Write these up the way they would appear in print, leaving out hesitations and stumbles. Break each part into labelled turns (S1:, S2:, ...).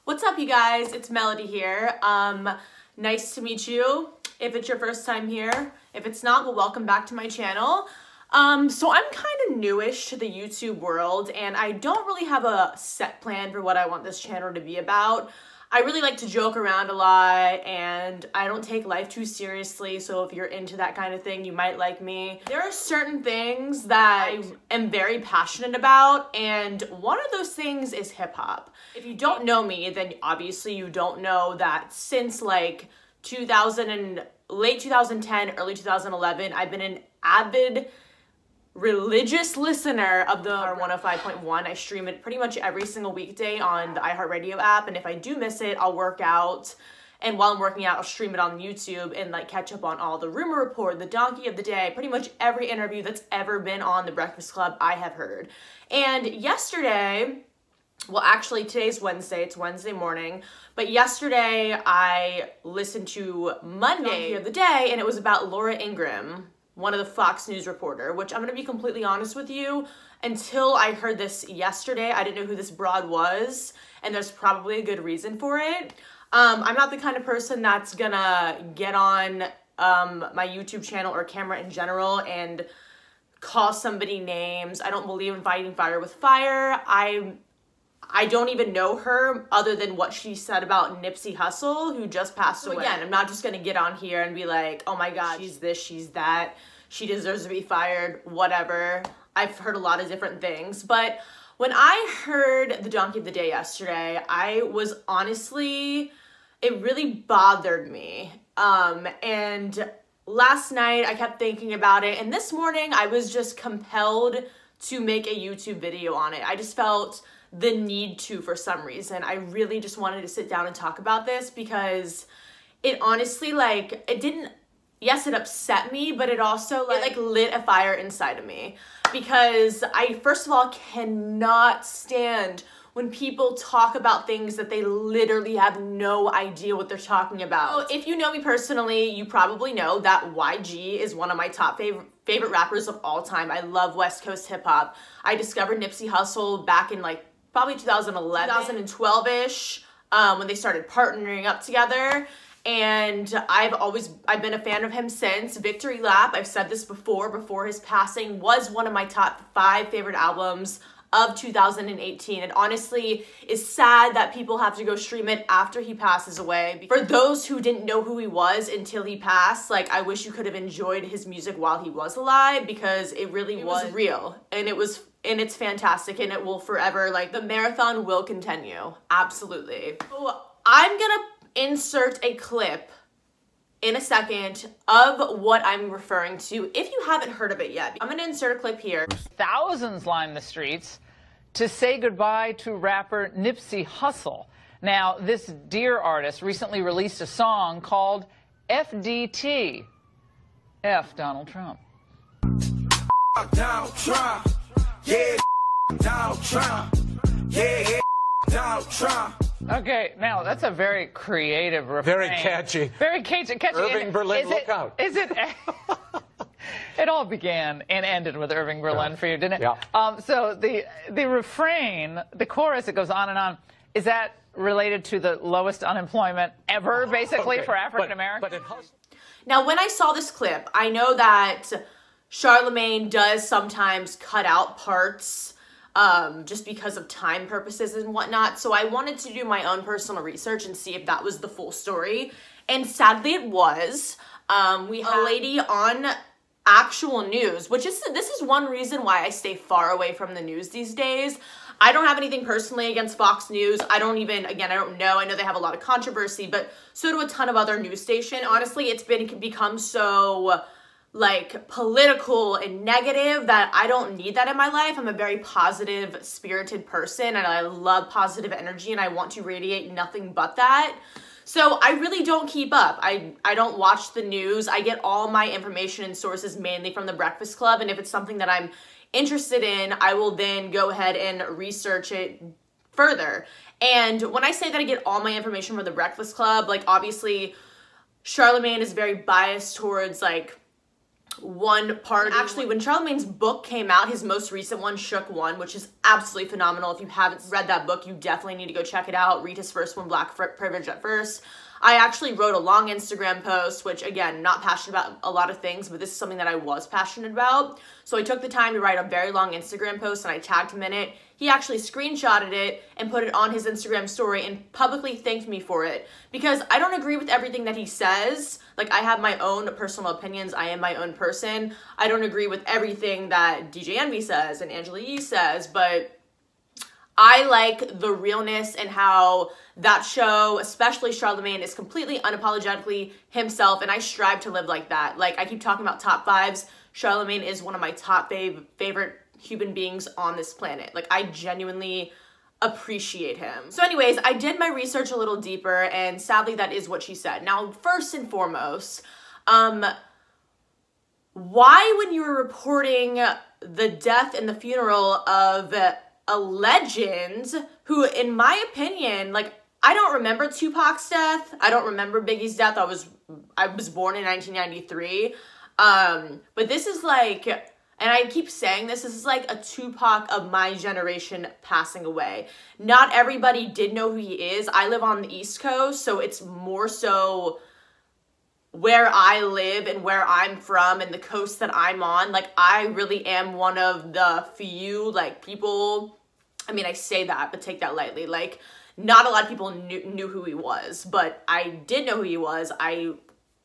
S1: What's up, you guys? It's Melody here. Nice to meet you if it's your first time here. If it's not, well, welcome back to my channel. So I'm kind of newish to the YouTube world, and I don't really have a set plan for what I want this channel to be about. I really like to joke around a lot, and I don't take life too seriously, so if you're into that kind of thing, you might like me. There are certain things that I am very passionate about, and one of those things is hip-hop. If you don't know me, then obviously you don't know that since like late 2010, early 2011, I've been an avid religious listener of the 105.1. I stream it pretty much every single weekday on the iHeartRadio app, and if I do miss it, I'll work out, and while I'm working out, I'll stream it on YouTube and like catch up on all the rumor report, the donkey of the day, pretty much every interview that's ever been on The Breakfast Club I have heard. And yesterday, well, actually today's Wednesday, it's Wednesday morning, but yesterday I listened to Monday of the Day, and it was about Laura Ingraham, one of the Fox News reporter, which I'm gonna be completely honest with you, until I heard this yesterday, I didn't know who this broad was, and there's probably a good reason for it. I'm not the kind of person that's gonna get on my YouTube channel or camera in general and call somebody names. I don't believe in fighting fire with fire. I don't even know her other than what she said about Nipsey Hussle, who just passed away. Again, I'm not just gonna get on here and be like, oh my God, she's this, she's that, she deserves to be fired, whatever. I've heard a lot of different things, but when I heard the donkey of the day yesterday, I was honestly, it really bothered me. And last night I kept thinking about it, and this morning I was just compelled to make a YouTube video on it. I just felt the need to for some reason. I really just wanted to sit down and talk about this because it honestly, like, it didn't, yes, it upset me, but it also like lit a fire inside of me, because I, first of all, cannot stand when people talk about things that they literally have no idea what they're talking about. So if you know me personally, you probably know that YG is one of my top favorite rappers of all time. I love West Coast hip hop. I discovered Nipsey Hussle back in like probably 2011, 2012-ish, when they started partnering up together. And I've been a fan of him since. Victory Lap, I've said this before his passing, was one of my top 5 favorite albums of 2018. It honestly is sad that people have to go stream it after he passes away. For those who didn't know who he was until he passed, like, I wish you could have enjoyed his music while he was alive, because it really was real, and it's fantastic, and it will forever, like, the marathon will continue. Absolutely. So I'm gonna insert a clip in a second of what I'm referring to, if you haven't heard of it yet. I'm gonna insert a clip here.
S2: Thousands lined the streets to say goodbye to rapper Nipsey Hussle. Now, this dear artist recently released a song called FDT. F Donald Trump.
S3: Donald Trump. Yeah, Donald Trump. Yeah, Donald Trump.
S2: Okay, now that's a very creative refrain.
S4: Very catchy.
S2: Very catchy.
S4: Irving Berlin, look out.
S2: Is it? It all began and ended with Irving Berlin for you, didn't it?
S4: Yeah.
S2: So the refrain, the chorus, it goes on and on. Is that related to the lowest unemployment ever, basically, for African Americans?
S1: Now, when I saw this clip, I know that Charlemagne does sometimes cut out parts just because of time purposes and whatnot. So I wanted to do my own personal research and see if that was the full story. And sadly it was. We had a lady on actual news, which is, this is one reason why I stay far away from the news these days. I don't have anything personally against Fox News. I don't even, again, I don't know. I know they have a lot of controversy, but so do a ton of other news stations. Honestly, it's become so like political and negative that I don't need that in my life. I'm a very positive spirited person, and I love positive energy, and I want to radiate nothing but that. So I really don't keep up. I don't watch the news. I get all my information and sources mainly from The Breakfast Club, and if it's something that I'm interested in, I will then go ahead and research it further. And when I say that I get all my information from The Breakfast Club, like, obviously Charlemagne is very biased towards like one party. Actually, when Charlamagne's book came out, his most recent one, Shook One, which is absolutely phenomenal. If you haven't read that book, you definitely need to go check it out. Read his first one, Black Privilege at First. I actually wrote a long Instagram post, which again, not passionate about a lot of things, but this is something that I was passionate about. So I took the time to write a very long Instagram post and I tagged him in it. He actually screenshotted it and put it on his Instagram story and publicly thanked me for it. Because I don't agree with everything that he says. Like, I have my own personal opinions. I am my own person. I don't agree with everything that DJ Envy says and Angela Yee says, but I like the realness and how that show, especially Charlamagne, is completely unapologetically himself, and I strive to live like that. Like, I keep talking about top fives. Charlamagne is one of my top favorite human beings on this planet. Like, I genuinely appreciate him. So anyways, I did my research a little deeper, and sadly that is what she said. Now, first and foremost, why, when you were reporting the death and the funeral of a legend who, in my opinion, like, I don't remember Tupac's death. I don't remember Biggie's death. I was born in 1993. But this is like, and I keep saying this is like a Tupac of my generation passing away. Not everybody did know who he is. I live on the East Coast, so it's more so where I live and where I'm from and the coast that I'm on. Like, I really am one of the few, like, people, I mean, I say that, but take that lightly. Like, not a lot of people knew who he was, but I did know who he was. I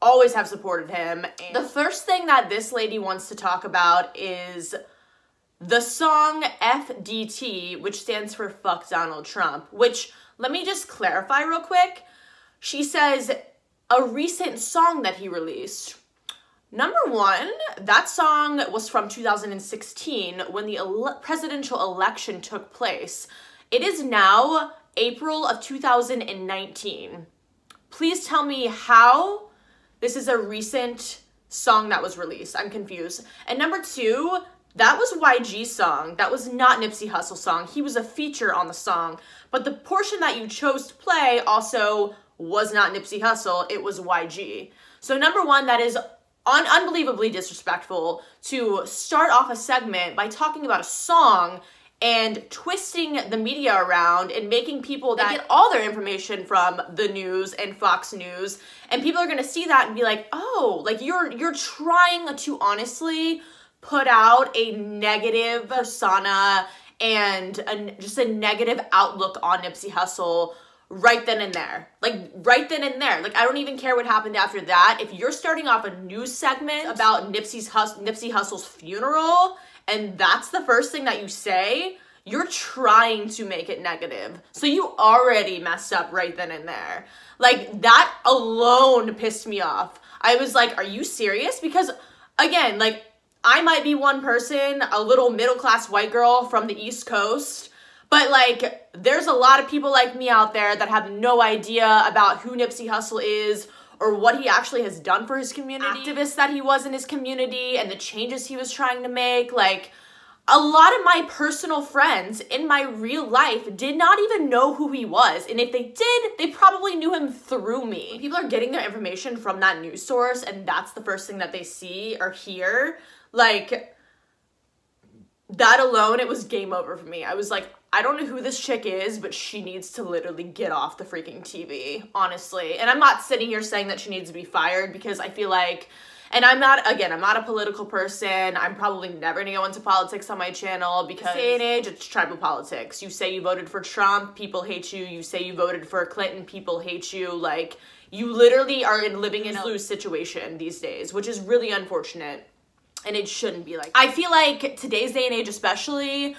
S1: always have supported him. And the first thing that this lady wants to talk about is the song FDT, which stands for Fuck Donald Trump, which, let me just clarify real quick. She says a recent song that he released. Number one, that song was from 2016 when the presidential election took place. It is now April of 2019. Please tell me how this is a recent song that was released. I'm confused. And number two, that was YG's song. That was not Nipsey Hussle's song. He was a feature on the song. But the portion that you chose to play also was not Nipsey Hussle. It was YG. So number one, that is unbelievably disrespectful to start off a segment by talking about a song and twisting the media around and making people that get all their information from the news and Fox News, and people are going to see that and be like, oh, like you're trying to honestly put out a negative persona and just a negative outlook on Nipsey Hussle right then and there. Like, right then and there. Like, I don't even care what happened after that. If you're starting off a news segment about Nipsey Hussle's funeral, and that's the first thing that you say, you're trying to make it negative. So you already messed up right then and there. Like, that alone pissed me off. I was like, are you serious? Because, again, like, I might be one person, a little middle-class white girl from the East Coast, but, like, there's a lot of people like me out there that have no idea about who Nipsey Hussle is or what he actually has done for his community. Activist that he was in his community and the changes he was trying to make. Like, a lot of my personal friends in my real life did not even know who he was. And if they did, they probably knew him through me. People are getting their information from that news source and that's the first thing that they see or hear. Like, that alone, it was game over for me. I was like, I don't know who this chick is, but she needs to literally get off the freaking TV, honestly. And I'm not sitting here saying that she needs to be fired because I feel like, and I'm not a political person. I'm probably never gonna go into politics on my channel because this day and age, it's tribal politics. You say you voted for Trump, people hate you. You say you voted for Clinton, people hate you. Like, you literally are living in a lose situation these days, which is really unfortunate. And it shouldn't be like that. I feel like today's day and age especially,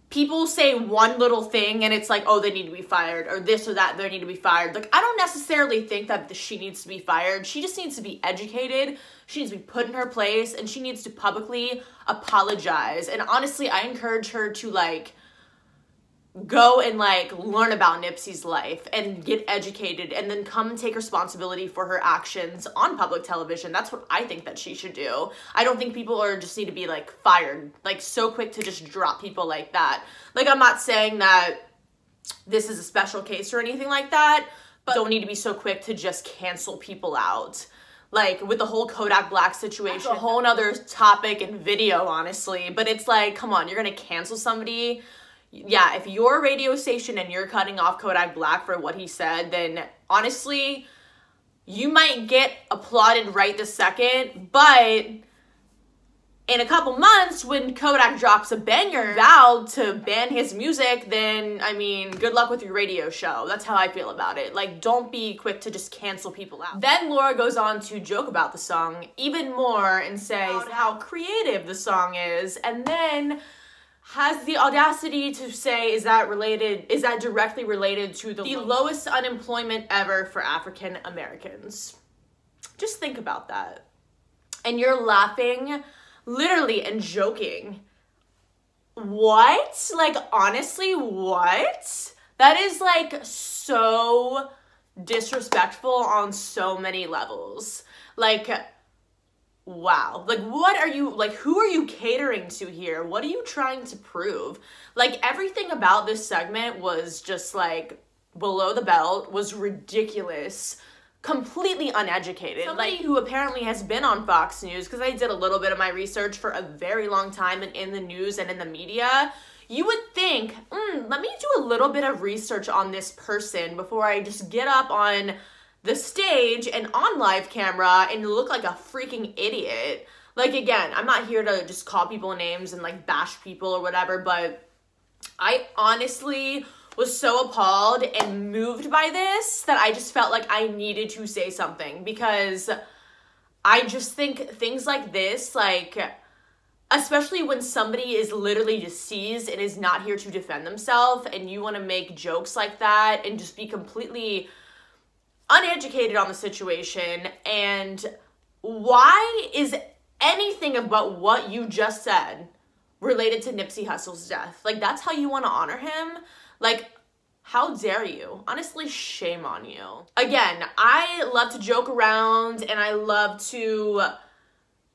S1: people say one little thing and it's like, oh, they need to be fired, or this or that, they need to be fired. Like, I don't necessarily think that she needs to be fired. She just needs to be educated. She needs to be put in her place and she needs to publicly apologize. And honestly, I encourage her to, like, go and, like, learn about Nipsey's life and get educated and then come and take responsibility for her actions on public television. That's what I think that she should do. I don't think people just need to be, like, fired, like, so quick to just drop people like that. Like, I'm not saying that this is a special case or anything like that, but don't need to be so quick to just cancel people out. like with the whole Kodak Black situation. That's a whole nother topic and video, honestly, but it's like, come on, you're gonna cancel somebody? Yeah, if you're a radio station and you're cutting off Kodak Black for what he said, then honestly, you might get applauded right this second, but in a couple months, when Kodak drops a banger, vowed to ban his music, then, I mean, good luck with your radio show. That's how I feel about it. Like, don't be quick to just cancel people out. Then Laura goes on to joke about the song even more and says how creative the song is, and then has the audacity to say, is that directly related to the lowest unemployment ever for African Americans? Just think about that. And you're laughing, literally, and joking. What? Like, honestly, what? That is, like, so disrespectful on so many levels. Like, wow. Like, what are you, like, who are you catering to here? What are you trying to prove? Like, everything about this segment was just, like, below the belt, was ridiculous, completely uneducated. Somebody who apparently has been on Fox News, because I did a little bit of my research for a very long time and in the news and in the media, you would think, let me do a little bit of research on this person before I just get up on the stage and on live camera and look like a freaking idiot. Like, again, I'm not here to just call people names and, like, bash people or whatever, but I honestly was so appalled and moved by this that I just felt like I needed to say something, because I just think things like this, like, especially when somebody is literally deceased and is not here to defend themselves, and you want to make jokes like that and just be completely uneducated on the situation. And why is anything about what you just said related to Nipsey Hussle's death? Like, that's how you want to honor him? Like, how dare you? Honestly, shame on you. Again, I love to joke around and I love to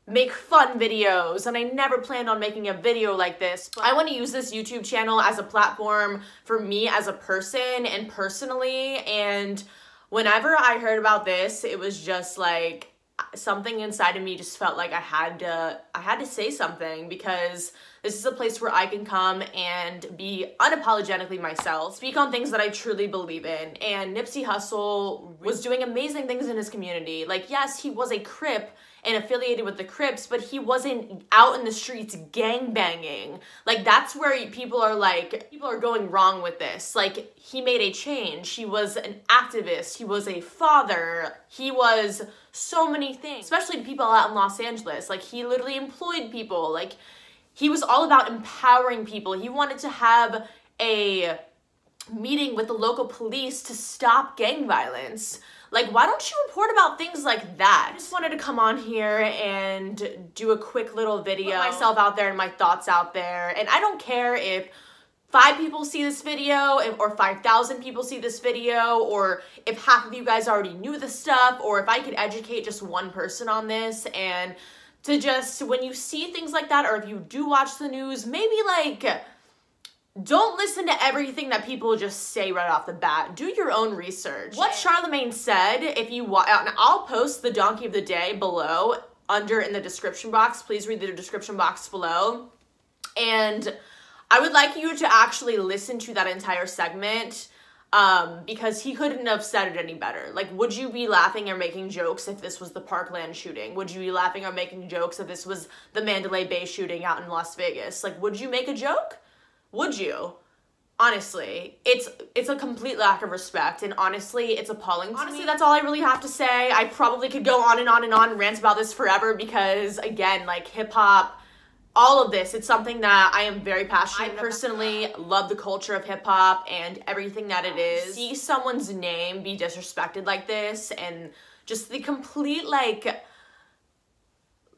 S1: make fun videos, and I never planned on making a video like this, but I want to use this YouTube channel as a platform for me as a person and personally. And whenever I heard about this, it was just like something inside of me just felt like I had to say something, because this is a place where I can come and be unapologetically myself, speak on things that I truly believe in. And Nipsey Hussle was doing amazing things in his community. Like, yes, he was a Crip and affiliated with the Crips, but he wasn't out in the streets gangbanging. Like, that's where people are going wrong with this. Like, he made a change. He was an activist. He was a father. He was so many things, especially to people out in Los Angeles. Like, he literally employed people. Like, he was all about empowering people. He wanted to have a meeting with the local police to stop gang violence. Like, why don't you report about things like that? I just wanted to come on here and do a quick little video, put myself out there and my thoughts out there. And I don't care if 5 people see this video or 5,000 people see this video, or if half of you guys already knew this stuff, or if I could educate just one person on this. And to just, when you see things like that, or if you do watch the news, maybe, like, don't listen to everything that people just say right off the bat. Do your own research. What Charlemagne said, if you want, I'll post the donkey of the day below, under in the description box. Please read the description box below. And I would like you to actually listen to that entire segment, because he couldn't have said it any better. Like, would you be laughing or making jokes if this was the Parkland shooting? Would you be laughing or making jokes if this was the Mandalay Bay shooting out in Las Vegas? Like, would you make a joke? Would you? Honestly, it's a complete lack of respect, and honestly, it's appalling to me. Honestly, that's all I really have to say. I probably could go on and on and on and rant about this forever, because, again, like, hip-hop, all of this, it's something that I am very passionate about. I personally love the culture of hip-hop and everything that it is. See someone's name be disrespected like this, and just the complete, like,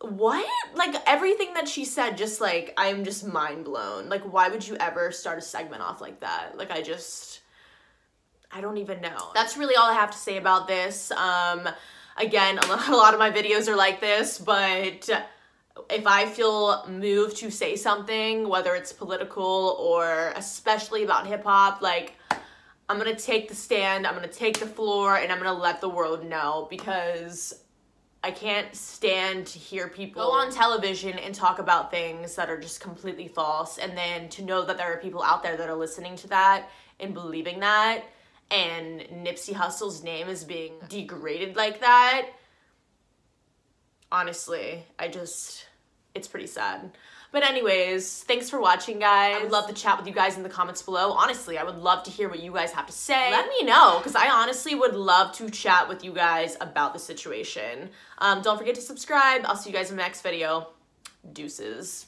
S1: what? Like, everything that she said, just, like, I'm just mind blown. Like, why would you ever start a segment off like that? Like, I don't even know. That's really all I have to say about this. Again, a lot of my videos are like this, but if I feel moved to say something, whether it's political or especially about hip-hop, like, I'm gonna take the stand, I'm gonna take the floor, and I'm gonna let the world know, because I can't stand to hear people go on television and talk about things that are just completely false, and then to know that there are people out there that are listening to that and believing that, and Nipsey Hussle's name is being degraded like that. Honestly, it's pretty sad. But anyways, thanks for watching, guys. I would love to chat with you guys in the comments below. Honestly, I would love to hear what you guys have to say. Let me know, because I honestly would love to chat with you guys about the situation. Don't forget to subscribe. I'll see you guys in the next video. Deuces.